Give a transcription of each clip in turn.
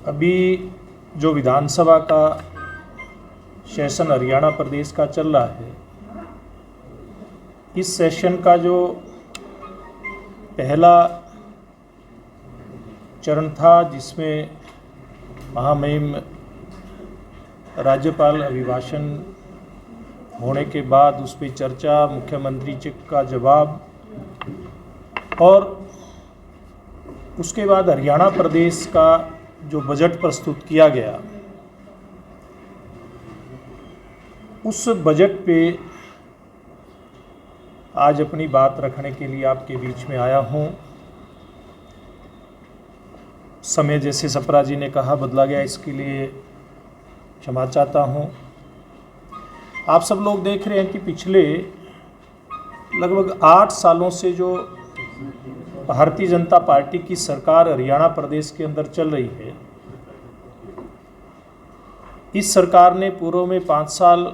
अभी जो विधानसभा का सेशन हरियाणा प्रदेश का चल रहा है, इस सेशन का जो पहला चरण था, जिसमें महामहिम राज्यपाल अभिभाषण होने के बाद उस पर चर्चा, मुख्यमंत्री जी का जवाब और उसके बाद हरियाणा प्रदेश का जो बजट प्रस्तुत किया गया, उस बजट पे आज अपनी बात रखने के लिए आपके बीच में आया हूँ। समय जैसे सप्रा जी ने कहा बदला गया, इसके लिए क्षमा चाहता हूँ। आप सब लोग देख रहे हैं कि पिछले लगभग 8 सालों से जो भारतीय जनता पार्टी की सरकार हरियाणा प्रदेश के अंदर चल रही है, इस सरकार ने पूर्व में 5 साल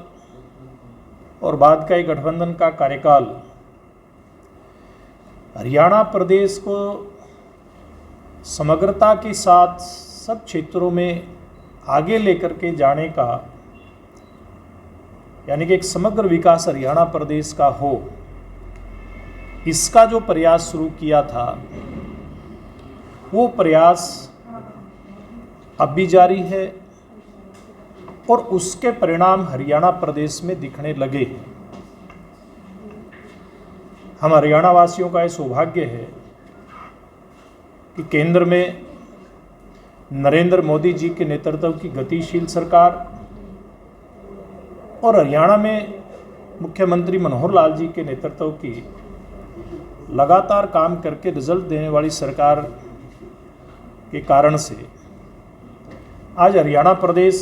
और बाद का एक गठबंधन का कार्यकाल हरियाणा प्रदेश को समग्रता के साथ सब क्षेत्रों में आगे लेकर के जाने का, यानी कि एक समग्र विकास हरियाणा प्रदेश का हो, इसका जो प्रयास शुरू किया था, वो प्रयास अब भी जारी है और उसके परिणाम हरियाणा प्रदेश में दिखने लगे हैं। हम हरियाणा वासियों का यह सौभाग्य है कि केंद्र में नरेंद्र मोदी जी के नेतृत्व की गतिशील सरकार और हरियाणा में मुख्यमंत्री मनोहर लाल जी के नेतृत्व की लगातार काम करके रिजल्ट देने वाली सरकार के कारण से आज हरियाणा प्रदेश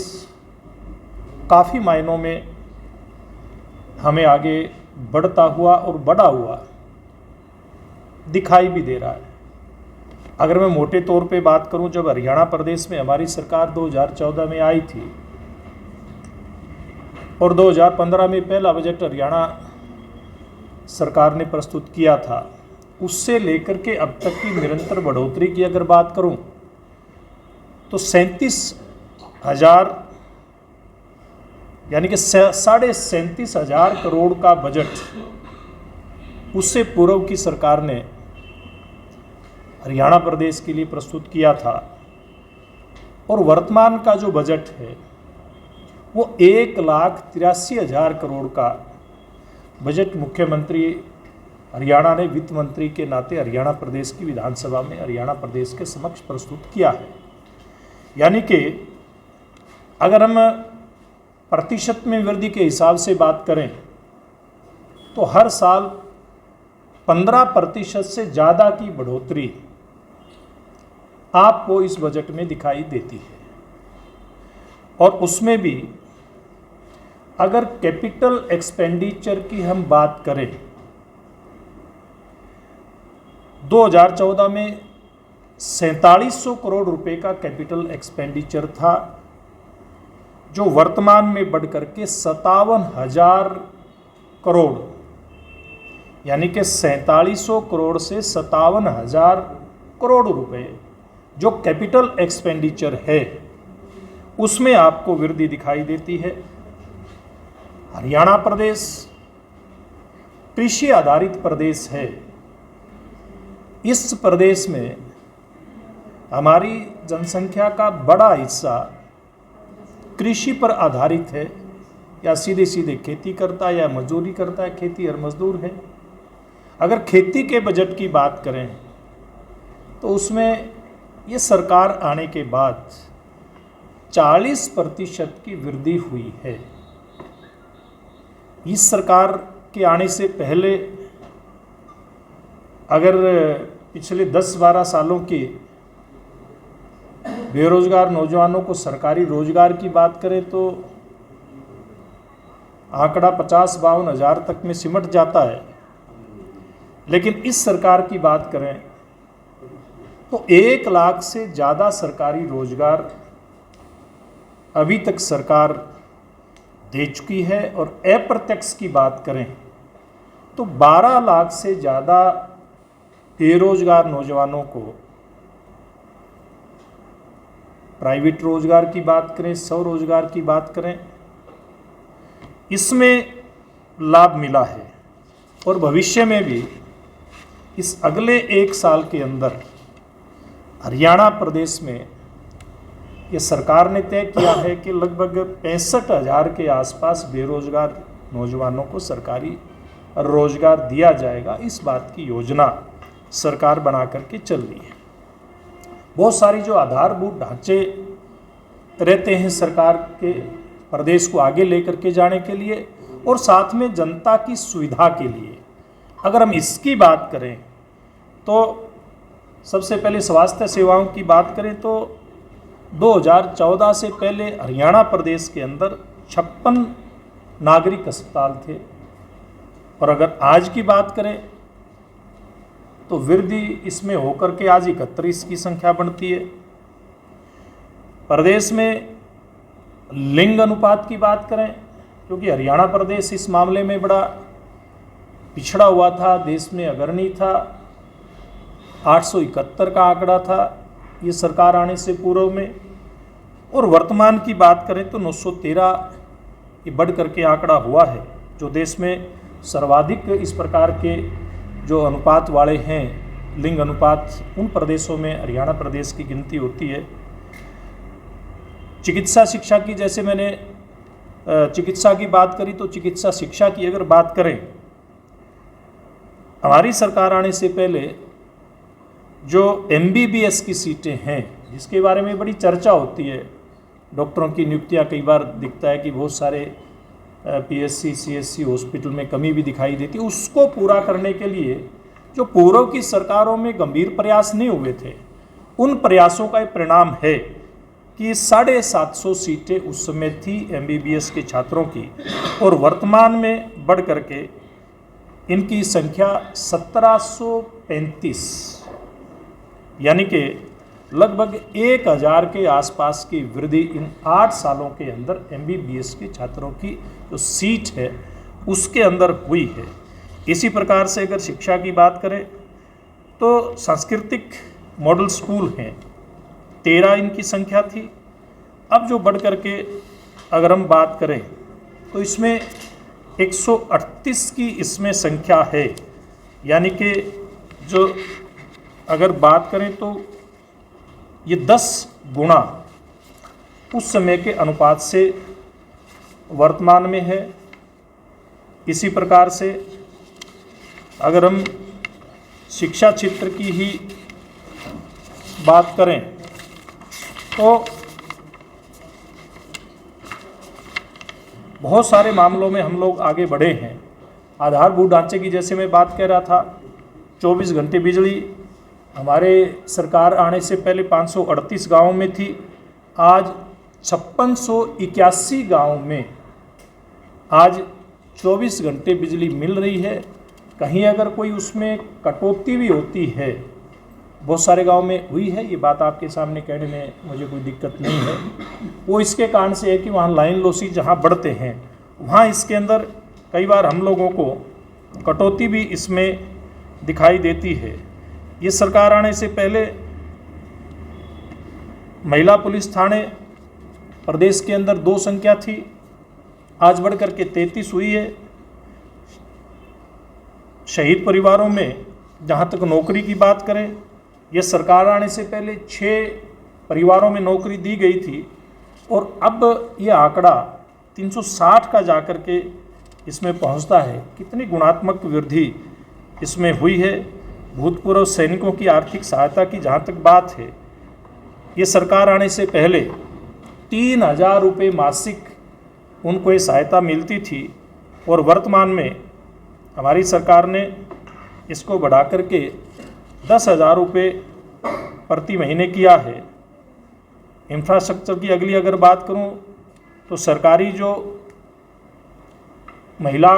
काफ़ी मायनों में हमें आगे बढ़ता हुआ और बढ़ा हुआ दिखाई भी दे रहा है। अगर मैं मोटे तौर पे बात करूं, जब हरियाणा प्रदेश में हमारी सरकार 2014 में आई थी और 2015 में पहला बजट हरियाणा सरकार ने प्रस्तुत किया था, उससे लेकर के अब तक की निरंतर बढ़ोतरी की अगर बात करूं तो 37,000 यानी कि 37,500 करोड़ का बजट उससे पूर्व की सरकार ने हरियाणा प्रदेश के लिए प्रस्तुत किया था। और वर्तमान का जो बजट है वो 1,83,000 करोड़ का बजट मुख्यमंत्री हरियाणा ने वित्त मंत्री के नाते हरियाणा प्रदेश की विधानसभा में हरियाणा प्रदेश के समक्ष प्रस्तुत किया है। यानी कि अगर हम प्रतिशत में वृद्धि के हिसाब से बात करें तो हर साल 15% से ज़्यादा की बढ़ोतरी आपको इस बजट में दिखाई देती है। और उसमें भी अगर कैपिटल एक्सपेंडिचर की हम बात करें, 2014 में 4700 करोड़ रुपए का कैपिटल एक्सपेंडिचर था, जो वर्तमान में बढ़ करके 57,000 करोड़, यानी कि 4700 करोड़ से 57,000 करोड़ रुपए जो कैपिटल एक्सपेंडिचर है, उसमें आपको वृद्धि दिखाई देती है। हरियाणा प्रदेश कृषि आधारित प्रदेश है। इस प्रदेश में हमारी जनसंख्या का बड़ा हिस्सा कृषि पर आधारित है, या सीधे सीधे खेती करता है या मजदूरी करता है, खेती और मजदूर है। अगर खेती के बजट की बात करें तो उसमें ये सरकार आने के बाद 40% की वृद्धि हुई है। इस सरकार के आने से पहले अगर पिछले 10-12 सालों के बेरोजगार नौजवानों को सरकारी रोजगार की बात करें तो आंकड़ा 50-52 हज़ार तक में सिमट जाता है। लेकिन इस सरकार की बात करें तो 1 लाख से ज़्यादा सरकारी रोजगार अभी तक सरकार दे चुकी है। और अप्रत्यक्ष की बात करें तो 12 लाख से ज़्यादा बेरोजगार नौजवानों को प्राइवेट रोजगार की बात करें, स्वरोजगार की बात करें, इसमें लाभ मिला है। और भविष्य में भी इस अगले 1 साल के अंदर हरियाणा प्रदेश में ये सरकार ने तय किया है कि लगभग 65,000 के आसपास बेरोजगार नौजवानों को सरकारी रोजगार दिया जाएगा। इस बात की योजना सरकार बना करके चल रही है। बहुत सारी जो आधारभूत ढांचे रहते हैं सरकार के प्रदेश को आगे लेकर के जाने के लिए और साथ में जनता की सुविधा के लिए, अगर हम इसकी बात करें तो सबसे पहले स्वास्थ्य सेवाओं की बात करें तो 2014 से पहले हरियाणा प्रदेश के अंदर 56 नागरिक अस्पताल थे, और अगर आज की बात करें तो वृद्धि इसमें होकर के आज 31 की संख्या बनती है। प्रदेश में लिंग अनुपात की बात करें, क्योंकि हरियाणा प्रदेश इस मामले में बड़ा पिछड़ा हुआ था, देश में अग्रणी था, 871 का आंकड़ा था ये सरकार आने से पूर्व में, और वर्तमान की बात करें तो 913 ये बढ़ करके आंकड़ा हुआ है, जो देश में सर्वाधिक इस प्रकार के जो अनुपात वाले हैं, लिंग अनुपात, उन प्रदेशों में हरियाणा प्रदेश की गिनती होती है। चिकित्सा शिक्षा की, जैसे मैंने चिकित्सा की बात करी, तो चिकित्सा शिक्षा की अगर बात करें, हमारी सरकार आने से पहले जो MBBS की सीटें हैं, जिसके बारे में बड़ी चर्चा होती है, डॉक्टरों की नियुक्तियां कई बार दिखता है कि बहुत सारे PSC CSC हॉस्पिटल में कमी भी दिखाई देती है, उसको पूरा करने के लिए जो पूर्व की सरकारों में गंभीर प्रयास नहीं हुए थे, उन प्रयासों का परिणाम है कि 750 सीटें उस समय थी MBBS के छात्रों की, और वर्तमान में बढ़ करके इनकी संख्या 1735, यानी कि लगभग 1000 के आसपास की वृद्धि इन 8 सालों के अंदर MBBS के छात्रों की जो सीट है उसके अंदर हुई है। इसी प्रकार से अगर शिक्षा की बात करें तो सांस्कृतिक मॉडल स्कूल हैं, 13 इनकी संख्या थी, अब जो बढ़ करके अगर हम बात करें तो इसमें 138 की इसमें संख्या है, यानी कि जो अगर बात करें तो ये 10 गुना उस समय के अनुपात से वर्तमान में है। इसी प्रकार से अगर हम शिक्षा क्षेत्र की ही बात करें तो बहुत सारे मामलों में हम लोग आगे बढ़े हैं। आधारभूत ढांचे की जैसे मैं बात कह रहा था, 24 घंटे बिजली हमारे सरकार आने से पहले 538 गाँव में थी, आज 5681 गाँव में आज 24 घंटे बिजली मिल रही है। कहीं अगर कोई उसमें कटौती भी होती है, बहुत सारे गांव में हुई है, ये बात आपके सामने कहने में मुझे कोई दिक्कत नहीं है, वो इसके कारण से है कि वहाँ लाइन लॉसेस जहाँ बढ़ते हैं वहाँ इसके अंदर कई बार हम लोगों को कटौती भी इसमें दिखाई देती है। ये सरकार आने से पहले महिला पुलिस थाने प्रदेश के अंदर 2 संख्या थी, आज बढ़ करके 33 हुई है। शहीद परिवारों में जहाँ तक नौकरी की बात करें, यह सरकार आने से पहले 6 परिवारों में नौकरी दी गई थी, और अब यह आंकड़ा 360 का जाकर के इसमें पहुंचता है। कितनी गुणात्मक वृद्धि इसमें हुई है। भूतपूर्व सैनिकों की आर्थिक सहायता की जहाँ तक बात है, ये सरकार आने से पहले 3000 रुपये मासिक उनको ये सहायता मिलती थी, और वर्तमान में हमारी सरकार ने इसको बढ़ा करके 10,000 रुपये प्रति महीने किया है। इंफ्रास्ट्रक्चर की अगली अगर बात करूं तो सरकारी जो महिला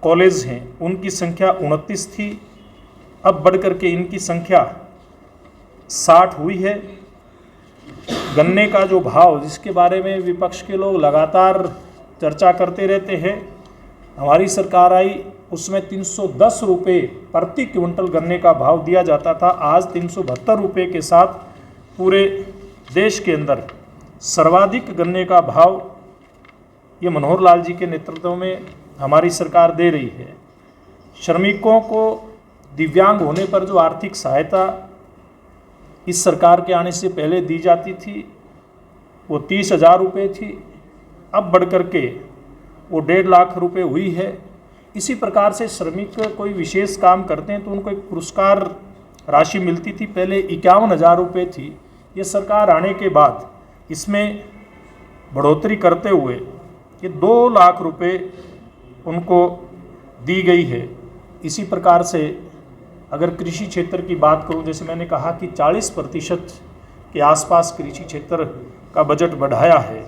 कॉलेज हैं उनकी संख्या 29 थी, अब बढ़ करके इनकी संख्या 60 हुई है। गन्ने का जो भाव, जिसके बारे में विपक्ष के लोग लगातार चर्चा करते रहते हैं, हमारी सरकार आई उसमें 310 रुपये प्रति क्विंटल गन्ने का भाव दिया जाता था, आज 372 रुपये के साथ पूरे देश के अंदर सर्वाधिक गन्ने का भाव ये मनोहर लाल जी के नेतृत्व में हमारी सरकार दे रही है। श्रमिकों को दिव्यांग होने पर जो आर्थिक सहायता इस सरकार के आने से पहले दी जाती थी वो 30,000 रुपये थी, अब बढ़ कर के वो 1.5 लाख रुपये हुई है। इसी प्रकार से श्रमिक कोई विशेष काम करते हैं तो उनको एक पुरस्कार राशि मिलती थी, पहले 51,000 रुपये थी। ये सरकार आने के बाद इसमें बढ़ोतरी करते हुए ये 2 लाख रुपये उनको दी गई है। इसी प्रकार से अगर कृषि क्षेत्र की बात करूं, जैसे मैंने कहा कि 40% के आसपास कृषि क्षेत्र का बजट बढ़ाया है,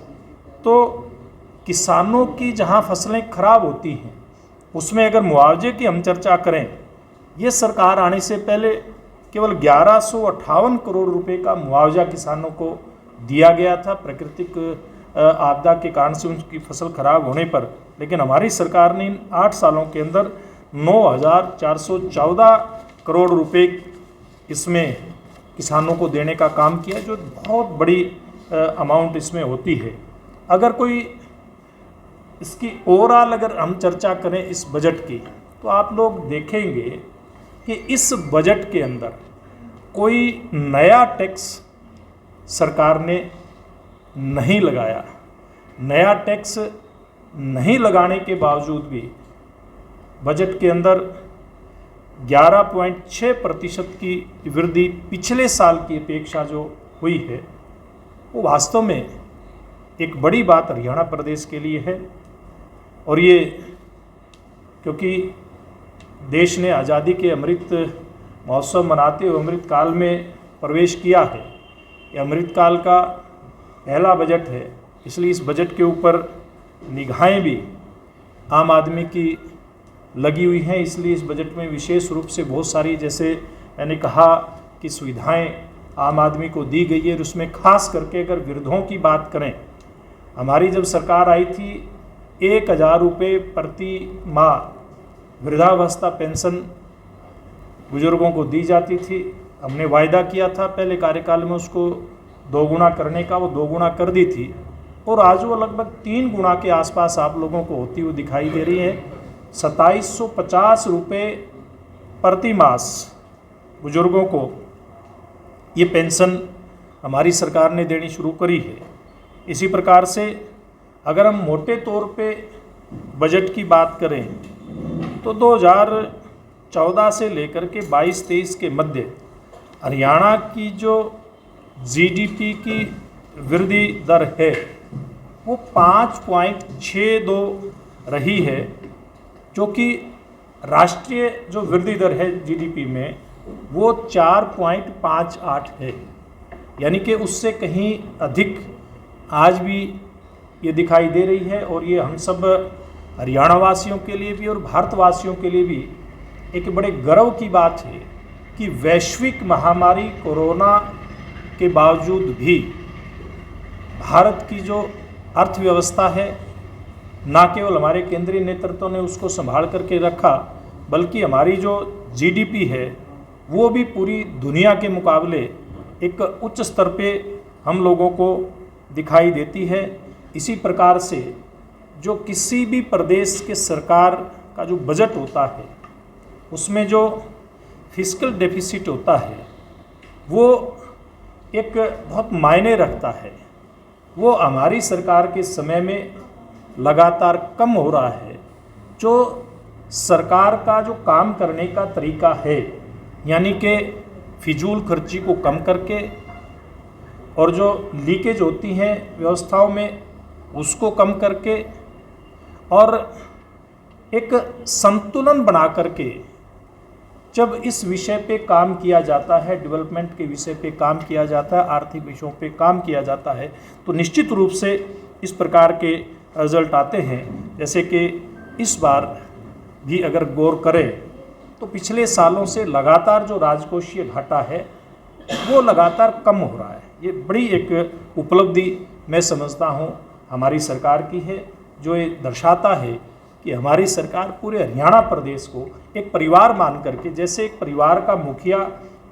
तो किसानों की जहां फसलें खराब होती हैं उसमें अगर मुआवजे की हम चर्चा करें, ये सरकार आने से पहले केवल 1158 करोड़ रुपए का मुआवजा किसानों को दिया गया था प्राकृतिक आपदा के कारण से उनकी फसल खराब होने पर। लेकिन हमारी सरकार ने इन 8 सालों के अंदर 9,414 करोड़ रुपए इसमें किसानों को देने का काम किया, जो बहुत बड़ी अमाउंट इसमें होती है। अगर कोई इसकी ओवरऑल अगर हम चर्चा करें इस बजट की, तो आप लोग देखेंगे कि इस बजट के अंदर कोई नया टैक्स सरकार ने नहीं लगाया। नया टैक्स नहीं लगाने के बावजूद भी बजट के अंदर 11.6% की वृद्धि पिछले साल की अपेक्षा जो हुई है, वो वास्तव में एक बड़ी बात हरियाणा प्रदेश के लिए है। और ये क्योंकि देश ने आज़ादी के अमृत महोत्सव मनाते हुए अमृत काल में प्रवेश किया है, ये अमृत काल का पहला बजट है, इसलिए इस बजट के ऊपर निगाहें भी आम आदमी की लगी हुई हैं। इसलिए इस बजट में विशेष रूप से बहुत सारी, जैसे मैंने कहा कि सुविधाएं आम आदमी को दी गई है। और उसमें खास करके अगर वृद्धों की बात करें, हमारी जब सरकार आई थी 1,000 रुपये प्रति माह वृद्धावस्था पेंशन बुजुर्गों को दी जाती थी। हमने वायदा किया था पहले कार्यकाल में उसको 2 गुना करने का, वो 2 गुना कर दी थी और आज वो लगभग 3 गुना के आसपास आप लोगों को होती हुई दिखाई दे रही है। 2750 रुपये प्रति मास बुजुर्गों को ये पेंशन हमारी सरकार ने देनी शुरू करी है। इसी प्रकार से अगर हम मोटे तौर पे बजट की बात करें तो 2014 से लेकर के 22-23 के मध्य हरियाणा की जो जीडीपी की वृद्धि दर है वो 5.62 रही है, जो कि राष्ट्रीय जो वृद्धि दर है जीडीपी में वो 4.58 है, यानी कि उससे कहीं अधिक आज भी ये दिखाई दे रही है। और ये हम सब हरियाणा वासियों के लिए भी और भारतवासियों के लिए भी एक बड़े गर्व की बात है कि वैश्विक महामारी कोरोना के बावजूद भी भारत की जो अर्थव्यवस्था है, ना केवल हमारे केंद्रीय नेतृत्व ने उसको संभाल करके रखा, बल्कि हमारी जो जीडीपी है वो भी पूरी दुनिया के मुकाबले एक उच्च स्तर पे हम लोगों को दिखाई देती है। इसी प्रकार से जो किसी भी प्रदेश के सरकार का जो बजट होता है उसमें जो फिस्कल डेफिसिट होता है वो एक बहुत मायने रखता है। वो हमारी सरकार के समय में लगातार कम हो रहा है। जो सरकार का जो काम करने का तरीका है, यानी कि फिजूल खर्ची को कम करके और जो लीकेज होती हैं व्यवस्थाओं में उसको कम करके और एक संतुलन बना करके जब इस विषय पे काम किया जाता है, डेवलपमेंट के विषय पे काम किया जाता है, आर्थिक विषयों पे काम किया जाता है, तो निश्चित रूप से इस प्रकार के रिजल्ट आते हैं। जैसे कि इस बार भी अगर गौर करें तो पिछले सालों से लगातार जो राजकोषीय घाटा है वो लगातार कम हो रहा है। ये बड़ी एक उपलब्धि मैं समझता हूँ हमारी सरकार की है, जो ये दर्शाता है कि हमारी सरकार पूरे हरियाणा प्रदेश को एक परिवार मान करके, जैसे एक परिवार का मुखिया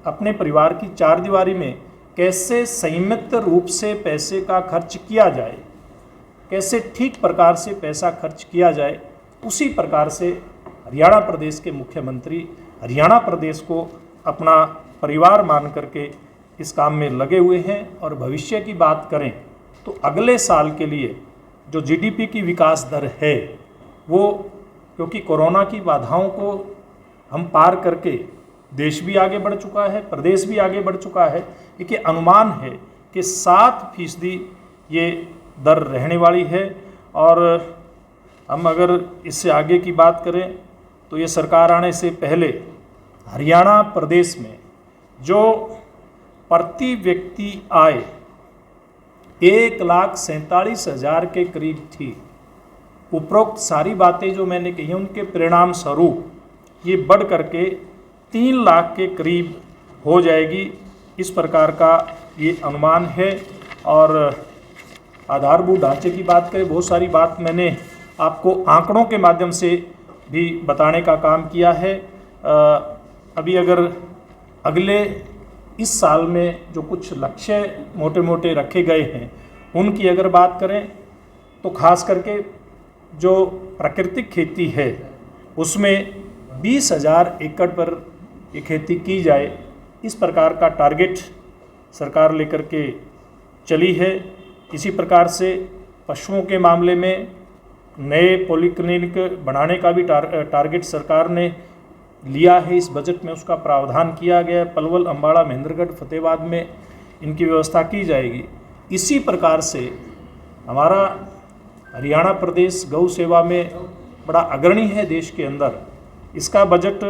अपने परिवार की चारदीवारी में कैसे संयमित रूप से पैसे का खर्च किया जाए, कैसे ठीक प्रकार से पैसा खर्च किया जाए, उसी प्रकार से हरियाणा प्रदेश के मुख्यमंत्री हरियाणा प्रदेश को अपना परिवार मान करके इस काम में लगे हुए हैं। और भविष्य की बात करें तो अगले साल के लिए जो जीडीपी की विकास दर है वो, क्योंकि कोरोना की बाधाओं को हम पार करके देश भी आगे बढ़ चुका है, प्रदेश भी आगे बढ़ चुका है, एक अनुमान है कि 7% ये दर रहने वाली है। और हम अगर इससे आगे की बात करें तो ये सरकार आने से पहले हरियाणा प्रदेश में जो प्रति व्यक्ति आय 1,47,000 के करीब थी, उपरोक्त सारी बातें जो मैंने कही उनके परिणाम स्वरूप ये बढ़ करके 3 लाख के करीब हो जाएगी, इस प्रकार का ये अनुमान है। और आधारभूत ढांचे की बात करें, बहुत सारी बात मैंने आपको आंकड़ों के माध्यम से भी बताने का काम किया है। अभी अगर अगले इस साल में जो कुछ लक्ष्य मोटे मोटे रखे गए हैं उनकी अगर बात करें तो खास करके जो प्राकृतिक खेती है उसमें 20,000 एकड़ पर ये खेती की जाए, इस प्रकार का टारगेट सरकार लेकर के चली है। इसी प्रकार से पशुओं के मामले में नए पॉलीक्लिनिक बनाने का भी टारगेट सरकार ने लिया है, इस बजट में उसका प्रावधान किया गया है। पलवल, अम्बाड़ा, महेंद्रगढ़, फतेहाबाद में इनकी व्यवस्था की जाएगी। इसी प्रकार से हमारा हरियाणा प्रदेश गौ सेवा में बड़ा अग्रणी है देश के अंदर। इसका बजट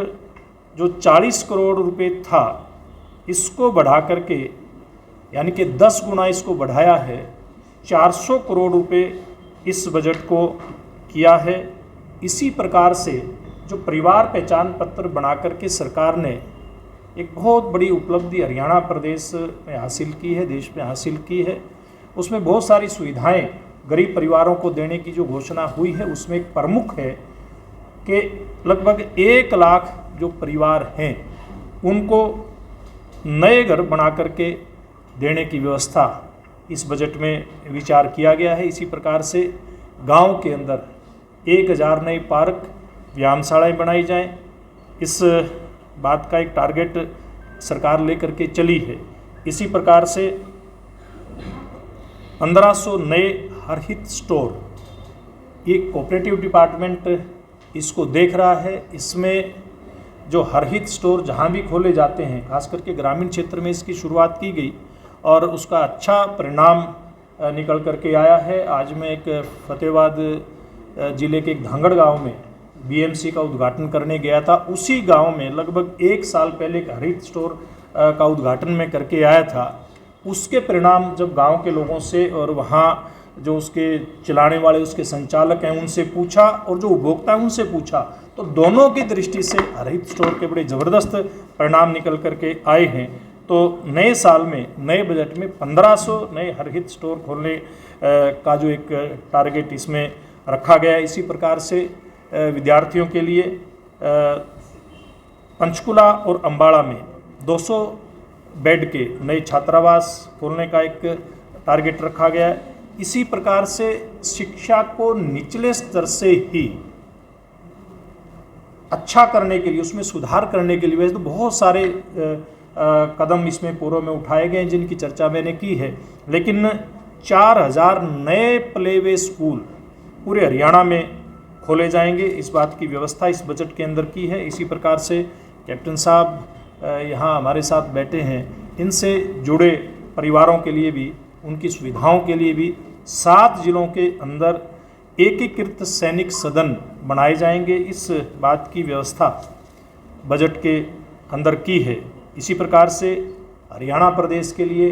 जो 40 करोड़ रुपए था इसको बढ़ा करके, यानी कि 10 गुना इसको बढ़ाया है, 400 करोड़ रुपए इस बजट को किया है। इसी प्रकार से जो परिवार पहचान पत्र बना करके सरकार ने एक बहुत बड़ी उपलब्धि हरियाणा प्रदेश में हासिल की है, देश में हासिल की है। उसमें बहुत सारी सुविधाएं गरीब परिवारों को देने की जो घोषणा हुई है उसमें एक प्रमुख है कि लगभग 1 लाख जो परिवार हैं उनको नए घर बना करके देने की व्यवस्था इस बजट में विचार किया गया है। इसी प्रकार से गांव के अंदर 1,000 नए पार्क, व्यायामशालाएँ बनाई जाएं, इस बात का एक टारगेट सरकार लेकर के चली है। इसी प्रकार से 1500 नए हरहित स्टोर, ये कोऑपरेटिव डिपार्टमेंट इसको देख रहा है। इसमें जो हरहित स्टोर जहाँ भी खोले जाते हैं, खास करके ग्रामीण क्षेत्र में इसकी शुरुआत की गई और उसका अच्छा परिणाम निकल करके आया है। आज मैं एक फतेहाबाद ज़िले के एक धांगड़ गांव में बीएमसी का उद्घाटन करने गया था। उसी गांव में लगभग 1 साल पहले एक हरित स्टोर का उद्घाटन में करके आया था। उसके परिणाम जब गांव के लोगों से और वहाँ जो उसके चलाने वाले उसके संचालक हैं उनसे पूछा और जो उपभोक्ता हैं उनसे पूछा, तो दोनों की दृष्टि से हरित स्टोर के बड़े ज़बरदस्त परिणाम निकल करके आए हैं। तो नए साल में, नए बजट में 1500 नए हरहित स्टोर खोलने का जो एक टारगेट इसमें रखा गया है। इसी प्रकार से विद्यार्थियों के लिए पंचकुला और अम्बाड़ा में 200 बेड के नए छात्रावास खोलने का एक टारगेट रखा गया है। इसी प्रकार से शिक्षा को निचले स्तर से ही अच्छा करने के लिए, उसमें सुधार करने के लिए वैसे तो बहुत सारे कदम इसमें पूर्व में उठाए गए हैं जिनकी चर्चा मैंने की है, लेकिन 4000 नए प्लेवे स्कूल पूरे हरियाणा में खोले जाएंगे, इस बात की व्यवस्था इस बजट के अंदर की है। इसी प्रकार से कैप्टन साहब यहाँ हमारे साथ बैठे हैं, इनसे जुड़े परिवारों के लिए भी, उनकी सुविधाओं के लिए भी 7 जिलों के अंदर एकीकृत सैनिक सदन बनाए जाएंगे, इस बात की व्यवस्था बजट के अंदर की है। इसी प्रकार से हरियाणा प्रदेश के लिए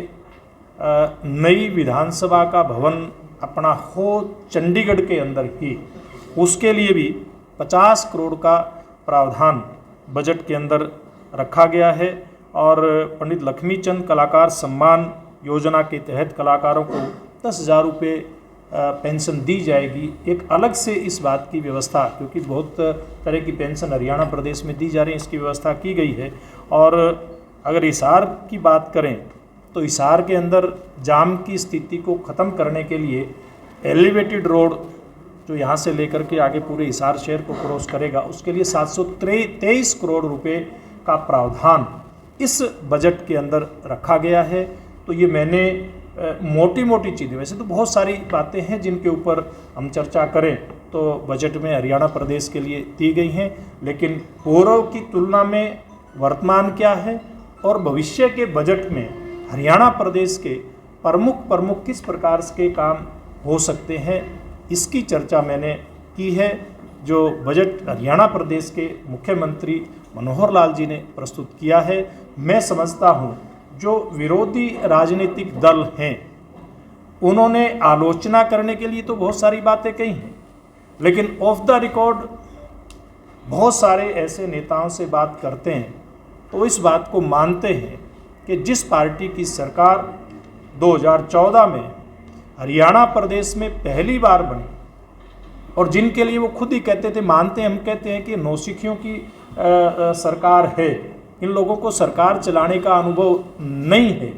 नई विधानसभा का भवन अपना हो चंडीगढ़ के अंदर ही, उसके लिए भी 50 करोड़ का प्रावधान बजट के अंदर रखा गया है। और पंडित लक्ष्मीचंद कलाकार सम्मान योजना के तहत कलाकारों को 10,000 रुपये पेंशन दी जाएगी। एक अलग से इस बात की व्यवस्था, क्योंकि बहुत तरह की पेंशन हरियाणा प्रदेश में दी जा रही है, इसकी व्यवस्था की गई है। और अगर हिसार की बात करें तो हिसार के अंदर जाम की स्थिति को ख़त्म करने के लिए एलिवेटेड रोड जो यहाँ से लेकर के आगे पूरे हिसार शहर को क्रॉस करेगा, उसके लिए 723 करोड़ रुपए का प्रावधान इस बजट के अंदर रखा गया है। तो ये मैंने मोटी मोटी चीज़ें, वैसे तो बहुत सारी बातें हैं जिनके ऊपर हम चर्चा करें तो बजट में हरियाणा प्रदेश के लिए दी गई हैं, लेकिन पूर्व की तुलना में वर्तमान क्या है और भविष्य के बजट में हरियाणा प्रदेश के प्रमुख किस प्रकार के काम हो सकते हैं, इसकी चर्चा मैंने की है। जो बजट हरियाणा प्रदेश के मुख्यमंत्री मनोहर लाल जी ने प्रस्तुत किया है, मैं समझता हूँ जो विरोधी राजनीतिक दल हैं उन्होंने आलोचना करने के लिए तो बहुत सारी बातें कही हैं, लेकिन ऑफ द रिकॉर्ड बहुत सारे ऐसे नेताओं से बात करते हैं तो इस बात को मानते हैं कि जिस पार्टी की सरकार 2014 में हरियाणा प्रदेश में पहली बार बनी और जिनके लिए वो खुद ही कहते थे, मानते हैं, हम कहते हैं कि नौसिखियों की सरकार है, इन लोगों को सरकार चलाने का अनुभव नहीं है,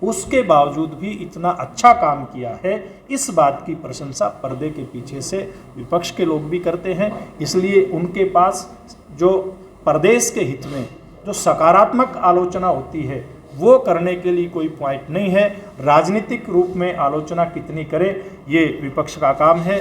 उसके बावजूद भी इतना अच्छा काम किया है, इस बात की प्रशंसा पर्दे के पीछे से विपक्ष के लोग भी करते हैं। इसलिए उनके पास जो प्रदेश के हित में जो सकारात्मक आलोचना होती है वो करने के लिए कोई पॉइंट नहीं है। राजनीतिक रूप में आलोचना कितनी करे ये विपक्ष का काम है।